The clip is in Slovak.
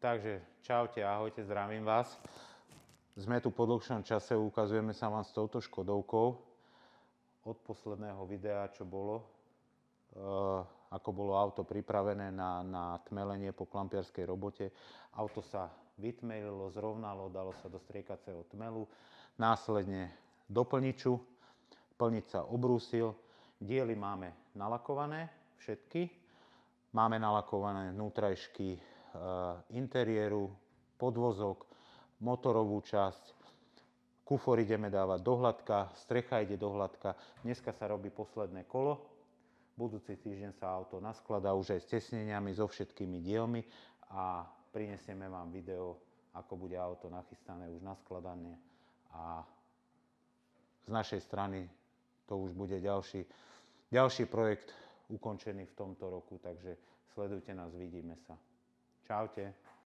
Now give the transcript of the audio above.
Takže čaute, ahojte, zdravím vás. Sme tu po dlhšom čase, ukazujeme sa vám s touto Škodovkou. Od posledného videa, čo bolo, ako bolo auto pripravené na tmelenie po klampiarskej robote. Auto sa vytmelilo, zrovnalo, dalo sa do striekacieho tmelu, následne do plniču, plnič sa obrúsil, diely máme nalakované, všetky. Máme nalakované vnútrajšky interiéru, podvozok, motorovú časť, kufor ideme dávať do hladka, strecha ide do hladka. Dneska sa robí posledné kolo, budúci týždeň sa auto naskladá už aj s tesneniami, so všetkými dielmi a prinesieme vám video, ako bude auto nachystané už naskladané a z našej strany to už bude ďalší projekt ukončený v tomto roku, takže sledujte nás, vidíme sa. Čaute.